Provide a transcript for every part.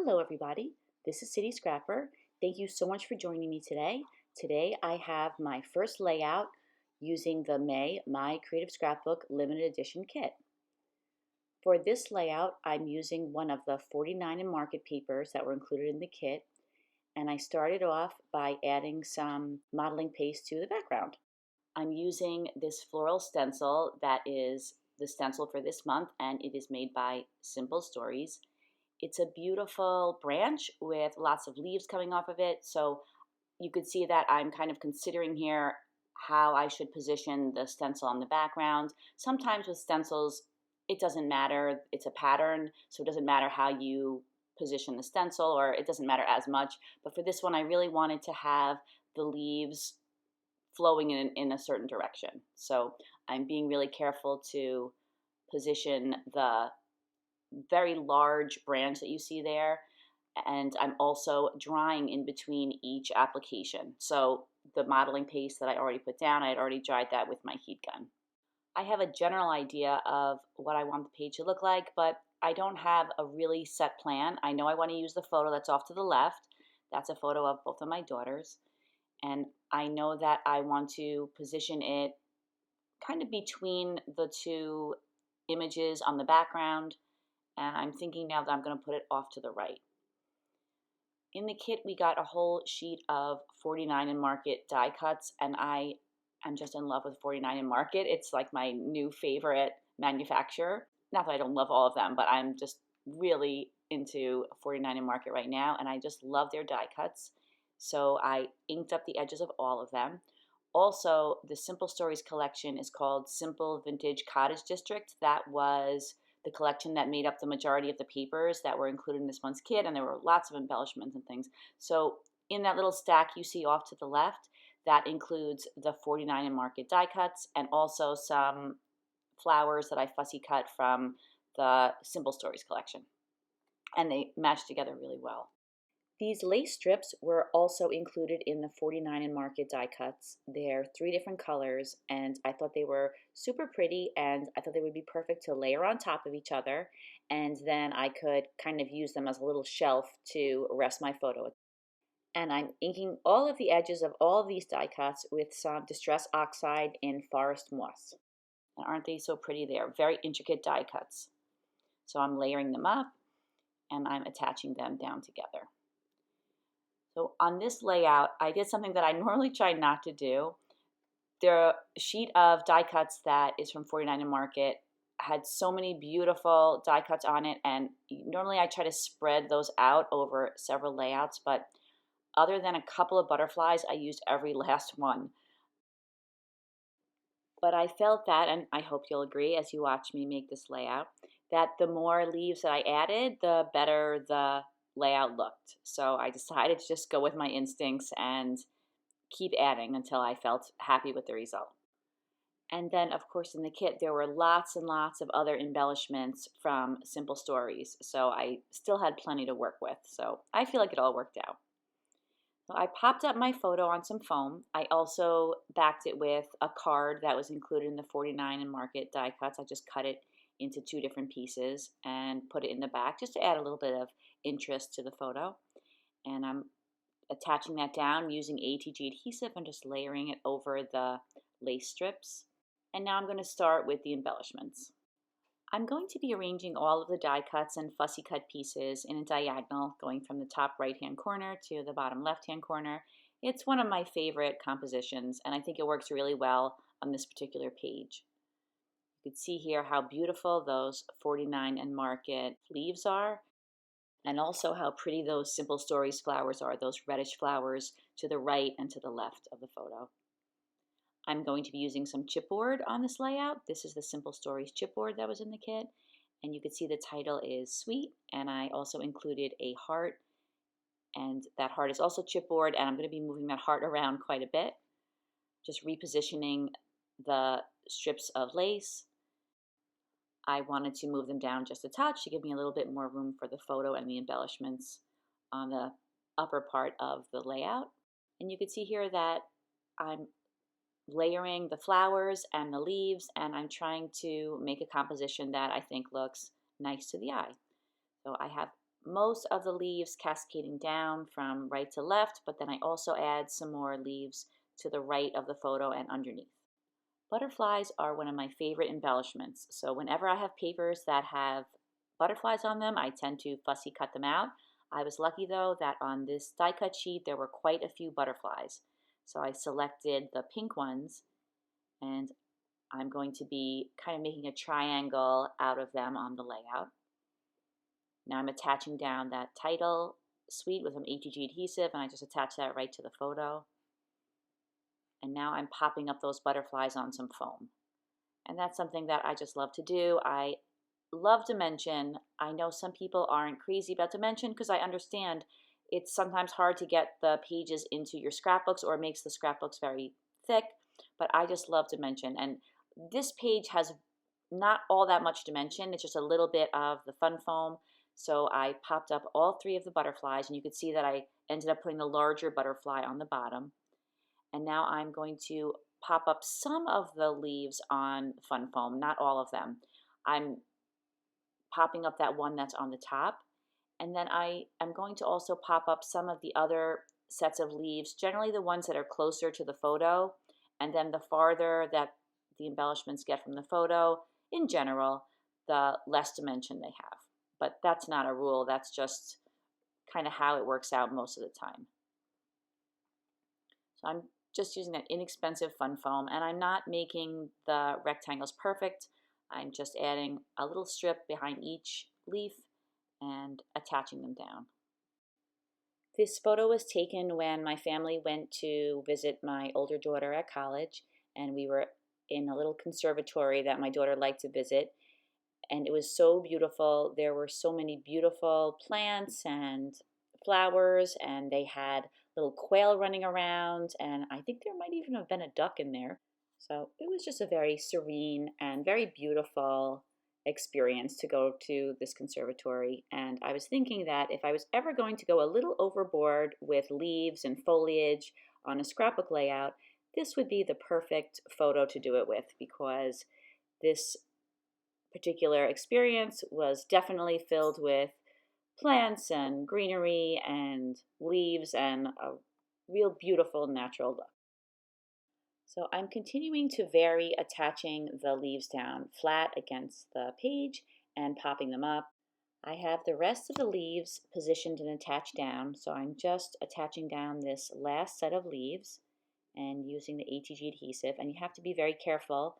Hello everybody, this is City Scrapper. Thank you so much for joining me today. Today I have my first layout using the May My Creative Scrapbook limited edition kit. For this layout I'm using one of the 49 and Market papers that were included in the kit, and I started off by adding some modeling paste to the background. I'm using this floral stencil that is the stencil for this month, and it is made by Simple Stories. It's a beautiful branch with lots of leaves coming off of it, so you could see that I'm kind of considering here how I should position the stencil on the background. Sometimes with stencils, it doesn't matter. It's a pattern, so it doesn't matter how you position the stencil, or it doesn't matter as much. But for this one, I really wanted to have the leaves flowing in a certain direction. So I'm being really careful to position the very large branch that you see there, and I'm also drying in between each application. So the modeling paste that I already put down, I had already dried that with my heat gun. I have a general idea of what I want the page to look like, but I don't have a really set plan. I know I want to use the photo that's off to the left. That's a photo of both of my daughters. And I know that I want to position it kind of between the two images on the background, and I'm thinking now that I'm going to put it off to the right. In the kit, we got a whole sheet of 49 and Market die cuts, and I am just in love with 49 and Market. It's like my new favorite manufacturer. Not that I don't love all of them, but I'm just really into 49 and Market right now, and I just love their die cuts. So I inked up the edges of all of them. Also, the Simple Stories collection is called Simple Vintage Cottage District. That was the collection that made up the majority of the papers that were included in this month's kit, and there were lots of embellishments and things. So in that little stack you see off to the left, that includes the 49 and Market die cuts, and also some flowers that I fussy cut from the Simple Stories collection. And they match together really well. These lace strips were also included in the 49 and Market die cuts. They're 3 different colors, and I thought they were super pretty, and I thought they would be perfect to layer on top of each other, and then I could kind of use them as a little shelf to rest my photo. And I'm inking all of the edges of all of these die cuts with some Distress Oxide in Forest Moss. And aren't they so pretty? They are very intricate die cuts. So I'm layering them up, and I'm attaching them down together. So on this layout, I did something that I normally try not to do. The sheet of die cuts that is from 49 and Market had so many beautiful die cuts on it, and normally I try to spread those out over several layouts, but other than a couple of butterflies, I used every last one. But I felt that, and I hope you'll agree as you watch me make this layout, that the more leaves that I added, the better the layout looked. So I decided to just go with my instincts and keep adding until I felt happy with the result. And then, of course, in the kit, there were lots and lots of other embellishments from Simple Stories. So I still had plenty to work with. So I feel like it all worked out. So I popped up my photo on some foam. I also backed it with a card that was included in the 49 and Market die cuts. I just cut it into 2 different pieces and put it in the back just to add a little bit of interest to the photo. And I'm attaching that down using ATG adhesive and just layering it over the lace strips. And now I'm going to start with the embellishments. I'm going to be arranging all of the die cuts and fussy cut pieces in a diagonal, going from the top right hand corner to the bottom left hand corner. It's one of my favorite compositions, and I think it works really well on this particular page. You can see here how beautiful those 49 and Market leaves are, and also how pretty those Simple Stories flowers are, those reddish flowers to the right and to the left of the photo. I'm going to be using some chipboard on this layout. This is the Simple Stories chipboard that was in the kit, and you can see the title is Sweet, and I also included a heart, and that heart is also chipboard, and I'm going to be moving that heart around quite a bit, just repositioning the strips of lace. I wanted to move them down just a touch to give me a little bit more room for the photo and the embellishments on the upper part of the layout. And you can see here that I'm layering the flowers and the leaves, and I'm trying to make a composition that I think looks nice to the eye. So I have most of the leaves cascading down from right to left, but then I also add some more leaves to the right of the photo and underneath. Butterflies are one of my favorite embellishments, so whenever I have papers that have butterflies on them, I tend to fussy cut them out. I was lucky though that on this die cut sheet there were quite a few butterflies. So I selected the pink ones, and I'm going to be kind of making a triangle out of them on the layout. Now I'm attaching down that title suite with some ATG adhesive, and I just attach that right to the photo. And now I'm popping up those butterflies on some foam. And that's something that I just love to do. I love dimension. I know some people aren't crazy about dimension because I understand it's sometimes hard to get the pages into your scrapbooks, or it makes the scrapbooks very thick, but I just love dimension. And this page has not all that much dimension. It's just a little bit of the fun foam. So I popped up all three of the butterflies, and you could see that I ended up putting the larger butterfly on the bottom. And now I'm going to pop up some of the leaves on fun foam, not all of them. I'm popping up that one that's on the top, and then I am going to also pop up some of the other sets of leaves, generally the ones that are closer to the photo, and then the farther that the embellishments get from the photo, in general, the less dimension they have. But that's not a rule, that's just kind of how it works out most of the time. So I'm just using that inexpensive fun foam, and I'm not making the rectangles perfect. I'm just adding a little strip behind each leaf and attaching them down. This photo was taken when my family went to visit my older daughter at college, and we were in a little conservatory that my daughter liked to visit, and it was so beautiful. There were so many beautiful plants and flowers, and they had little quail running around, and I think there might even have been a duck in there. So it was just a very serene and very beautiful experience to go to this conservatory. And I was thinking that if I was ever going to go a little overboard with leaves and foliage on a scrapbook layout, this would be the perfect photo to do it with, because this particular experience was definitely filled with plants and greenery and leaves and a real beautiful natural look. So I'm continuing to vary, attaching the leaves down flat against the page and popping them up. I have the rest of the leaves positioned and attached down, so I'm just attaching down this last set of leaves and using the ATG adhesive. And you have to be very careful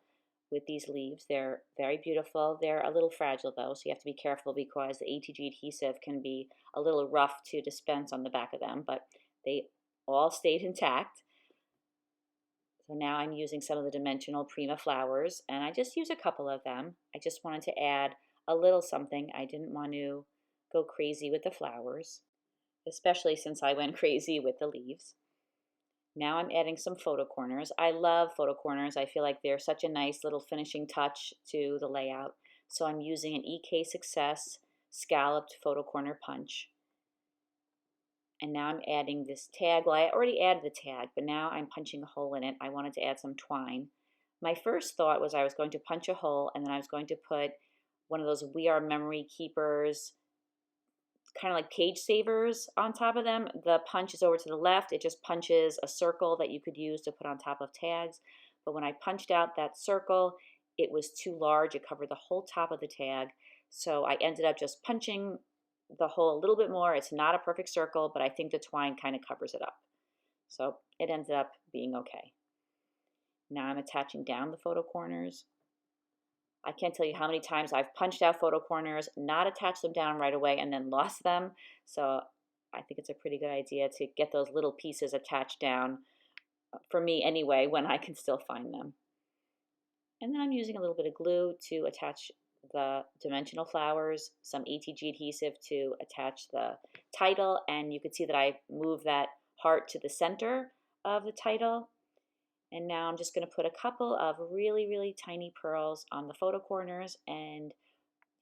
with these leaves. They're very beautiful. They're a little fragile though, so you have to be careful because the ATG adhesive can be a little rough to dispense on the back of them, but they all stayed intact. So now I'm using some of the dimensional Prima flowers, and I just use a couple of them. I just wanted to add a little something. I didn't want to go crazy with the flowers, especially since I went crazy with the leaves. Now I'm adding some photo corners. I love photo corners. I feel like they're such a nice little finishing touch to the layout. So I'm using an EK Success scalloped photo corner punch. And now I'm adding this tag. Well, I already added the tag, but now I'm punching a hole in it. I wanted to add some twine. My first thought was I was going to punch a hole, and then I was going to put one of those We Are Memory Keepers, kind of like page savers, on top of them. The punch is over to the left. It just punches a circle that you could use to put on top of tags. But when I punched out that circle, it was too large. It covered the whole top of the tag. So I ended up just punching the hole a little bit more. It's not a perfect circle, but I think the twine kind of covers it up. So it ended up being okay. Now I'm attaching down the photo corners. I can't tell you how many times I've punched out photo corners, not attached them down right away, and then lost them. So I think it's a pretty good idea to get those little pieces attached down, for me anyway, when I can still find them. And then I'm using a little bit of glue to attach the dimensional flowers, some ATG adhesive to attach the title, and you can see that I moved that heart to the center of the title. And now I'm just going to put a couple of really, really tiny pearls on the photo corners, and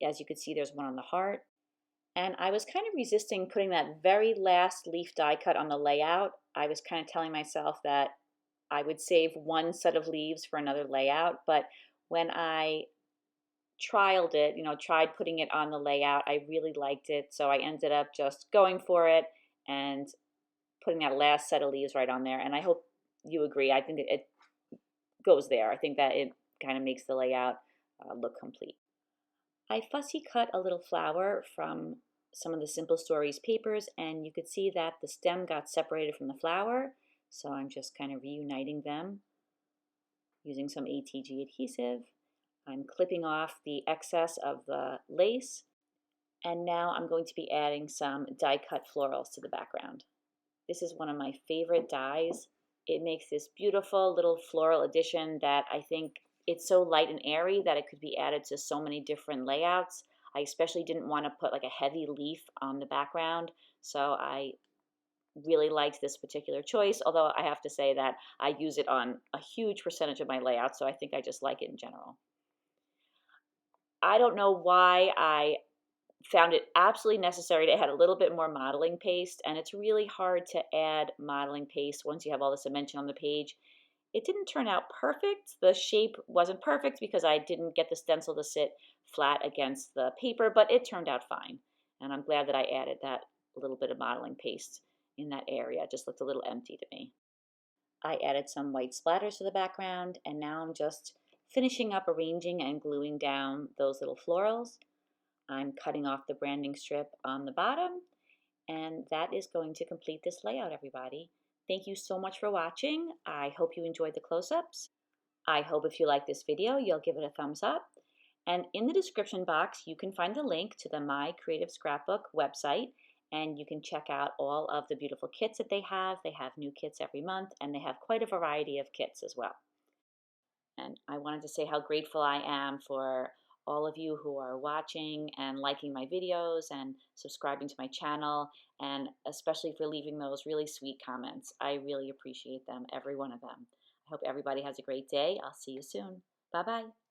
as you can see, there's one on the heart. And I was kind of resisting putting that very last leaf die cut on the layout. I was kind of telling myself that I would save one set of leaves for another layout, but when I trialed it, tried putting it on the layout. I really liked it, so I ended up just going for it and putting that last set of leaves right on there. And I hope you agree. I think it goes there. I think that it kind of makes the layout look complete. I fussy cut a little flower from some of the Simple Stories papers, and you could see that the stem got separated from the flower. So I'm just kind of reuniting them using some ATG adhesive. I'm clipping off the excess of the lace, and now I'm going to be adding some die cut florals to the background. This is one of my favorite dies. It makes this beautiful little floral addition that I think it's so light and airy that it could be added to so many different layouts. I especially didn't want to put like a heavy leaf on the background, so I really liked this particular choice, although I have to say that I use it on a huge percentage of my layouts, so I think I just like it in general. I don't know why I found it absolutely necessary to add a little bit more modeling paste, and it's really hard to add modeling paste once you have all the dimension on the page. It didn't turn out perfect. The shape wasn't perfect because I didn't get the stencil to sit flat against the paper, but it turned out fine. And I'm glad that I added that little bit of modeling paste in that area. It just looked a little empty to me. I added some white splatters to the background, and now I'm just finishing up arranging and gluing down those little florals. I'm cutting off the branding strip on the bottom, and that is going to complete this layout, everybody. Thank you so much for watching. I hope you enjoyed the close-ups. I hope if you like this video, you'll give it a thumbs up. And in the description box, you can find the link to the My Creative Scrapbook website, and you can check out all of the beautiful kits that they have. They have new kits every month, and they have quite a variety of kits as well. And I wanted to say how grateful I am for all of you who are watching and liking my videos and subscribing to my channel, and especially for leaving those really sweet comments. I really appreciate them, every one of them. I hope everybody has a great day. I'll see you soon. Bye-bye.